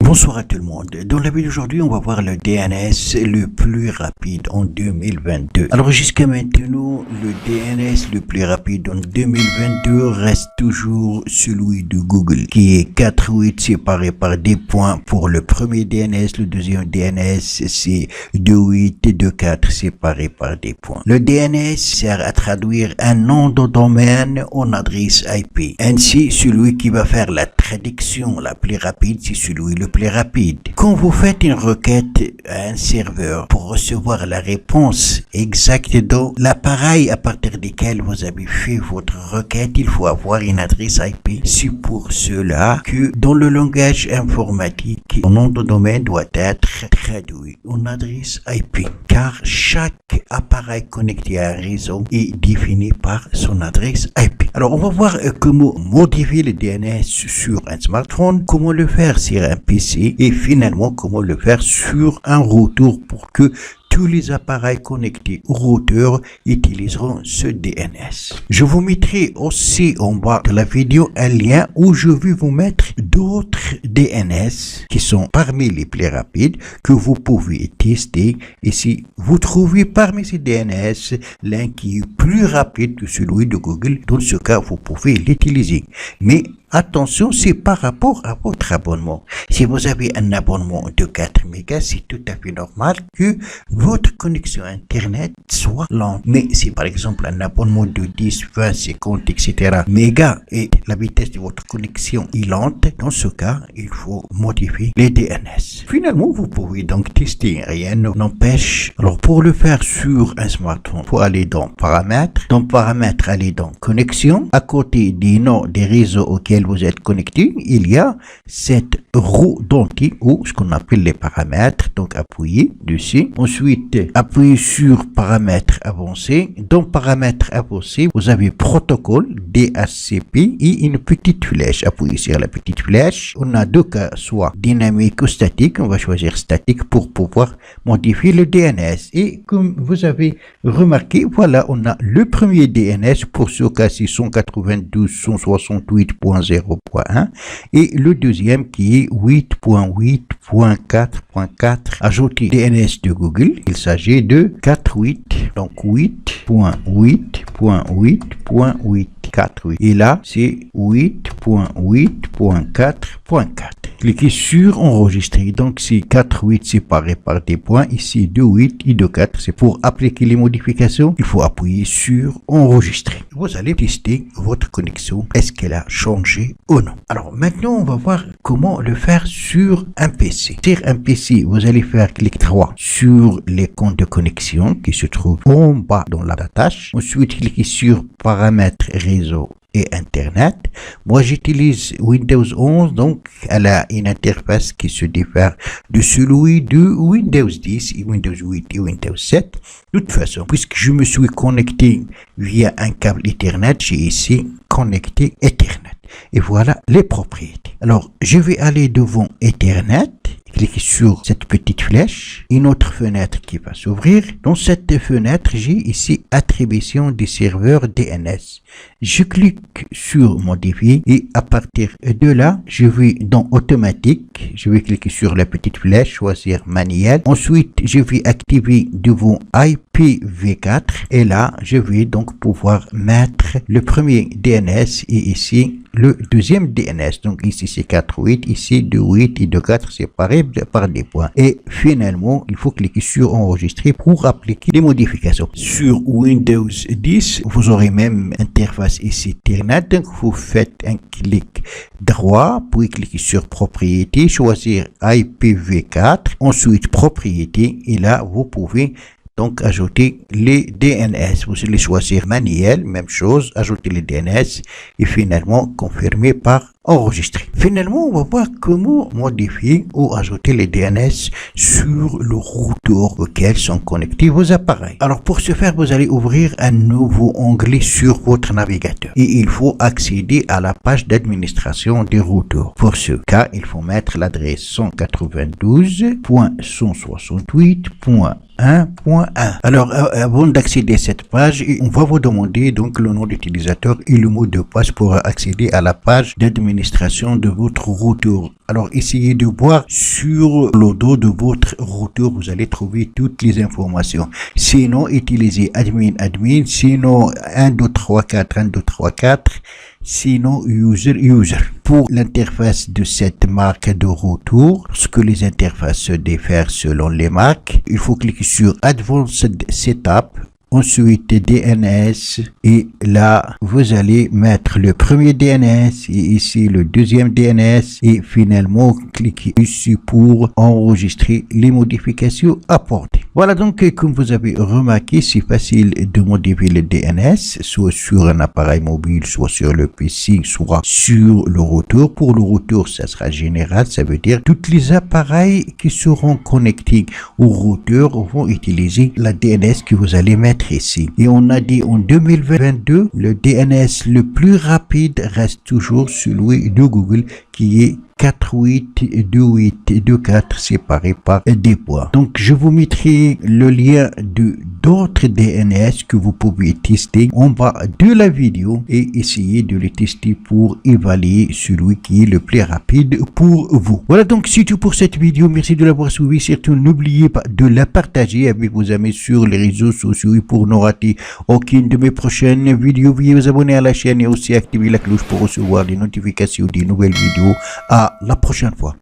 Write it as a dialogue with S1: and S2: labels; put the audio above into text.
S1: Bonsoir à tout le monde. Dans la vidéo d'aujourd'hui, on va voir le DNS le plus rapide en 2022. Alors jusqu'à maintenant, le DNS le plus rapide en 2022 reste toujours celui de Google, qui est 4.8 séparé par des points pour le premier DNS. Le deuxième DNS, c'est 2.8 et 2.4 séparés par des points. Le DNS sert à traduire un nom de domaine en adresse IP. Ainsi, celui qui va faire la traduction la plus rapide, c'est celui le plus rapide. Quand vous faites une requête à un serveur pour recevoir la réponse exacte dans l'appareil à partir duquel vous avez fait votre requête, il faut avoir une adresse IP. C'est pour cela que dans le langage informatique, le nom de domaine doit être traduit en adresse IP, car chaque appareil connecté à un réseau est défini par son adresse IP. Alors on va voir comment modifier le DNS sur un smartphone, comment le faire sur un PC et finalement comment le faire sur un routeur pour que tous les appareils connectés au routeur utiliseront ce DNS. Je vous mettrai aussi en bas de la vidéo un lien où je vais vous mettre d'autres DNS qui sont parmi les plus rapides que vous pouvez tester. Et si vous trouvez parmi ces DNS l'un qui est plus rapide que celui de Google, dans ce cas, vous pouvez l'utiliser. Mais attention, c'est par rapport à votre abonnement. Si vous avez un abonnement de 4 mégas, c'est tout à fait normal que votre connexion Internet soit lente. Mais si par exemple un abonnement de 10, 20, 50, etc. mégas et la vitesse de votre connexion est lente, dans ce cas, il faut modifier les DNS. Finalement, vous pouvez donc tester. Rien n'empêche. Alors, pour le faire sur un smartphone, il faut aller dans Paramètres. Dans Paramètres, aller dans Connexion. À côté des noms des réseaux auxquels vous êtes connecté, il y a cette roue dentée ou ce qu'on appelle les paramètres. Donc appuyez dessus. Ensuite, appuyez sur paramètres avancés. Dans paramètres avancés, vous avez protocole DHCP et une petite flèche. Appuyez sur la petite flèche. On a deux cas, soit dynamique ou statique. On va choisir statique pour pouvoir modifier le DNS. Et comme vous avez remarqué, voilà, on a le premier DNS pour ce cas-ci 192.168.0.1 et le deuxième qui est 8.8.4.4 ajouté DNS de Google. Il s'agit de 4.8, donc 8.8.8.8. 4.8 et là c'est 8.8.4.4. Cliquez sur enregistrer. Donc c'est 4.8 séparé par des points, ici 2.8 et 2.4. C'est pour appliquer les modifications, il faut appuyer sur enregistrer. Vous allez tester votre connexion, est-ce qu'elle a changé ou non. Alors maintenant on va voir comment le faire sur un PC. Sur un PC, vous allez faire clic droit sur l'icône de connexion qui se trouve en bas dans la tâche. Ensuite cliquez sur paramètres réseau et Internet. Moi, j'utilise Windows 11, donc elle a une interface qui se diffère de celui de Windows 10 et Windows 8 et Windows 7. De toute façon, puisque je me suis connecté via un câble Ethernet, j'ai ici connecté Ethernet. Et voilà les propriétés. Alors, je vais aller devant Ethernet. Cliquez sur cette petite flèche, une autre fenêtre qui va s'ouvrir. Dans cette fenêtre, j'ai ici attribution des serveurs DNS. Je clique sur modifier et à partir de là, je vais dans automatique. Je vais cliquer sur la petite flèche, choisir manuel. Ensuite, je vais activer devant IPv4 et là, je vais donc pouvoir mettre le premier DNS et ici le deuxième DNS. Donc ici c'est 4.8, ici 2.8 et 2.4 séparés par des points. Et finalement, il faut cliquer sur enregistrer pour appliquer les modifications. Sur Windows 10, vous aurez même interface ici Ethernet. Donc vous faites un clic droit, puis cliquer sur propriété, choisir IPv4, ensuite propriété et là vous pouvez donc ajouter les DNS. Vous allez choisir manuel, même chose, ajouter les DNS et finalement confirmer par enregistrer. Finalement, on va voir comment modifier ou ajouter les DNS sur le routeur auquel sont connectés vos appareils. Alors pour ce faire, vous allez ouvrir un nouveau onglet sur votre navigateur et il faut accéder à la page d'administration des routeurs. Pour ce cas, il faut mettre l'adresse 192.168.1.1. Alors avant d'accéder à cette page, on va vous demander donc le nom d'utilisateur et le mot de passe pour accéder à la page d'administration l'administration de votre routeur. Alors, essayez de voir sur le dos de votre routeur, vous allez trouver toutes les informations. Sinon, utilisez admin, sinon 1, 2, 3, 4, 1, 2, 3, 4. Sinon user. Pour l'interface de cette marque de routeur, lorsque les interfaces se diffèrent selon les marques, il faut cliquer sur Advanced Setup, ensuite DNS, et là vous allez mettre le premier DNS et ici le deuxième DNS, et finalement cliquez ici pour enregistrer les modifications apportées. Voilà, donc comme vous avez remarqué, c'est facile de modifier le DNS, soit sur un appareil mobile, soit sur le PC, soit sur le routeur. Pour le routeur, ça sera général, ça veut dire tous les appareils qui seront connectés au routeur vont utiliser la DNS que vous allez mettre ici. Et on a dit en 2022, le DNS le plus rapide reste toujours celui de Google, qui est 482824 séparé par des points. Donc je vous mettrai le lien de d'autres DNS que vous pouvez tester en bas de la vidéo et essayer de les tester pour évaluer celui qui est le plus rapide pour vous. Voilà, donc c'est tout pour cette vidéo. Merci de l'avoir suivi. Surtout n'oubliez pas de la partager avec vos amis sur les réseaux sociaux, et pour ne rater aucune de mes prochaines vidéos, veuillez vous abonner à la chaîne et aussi activer la cloche pour recevoir les notifications des nouvelles vidéos. À la prochaine fois.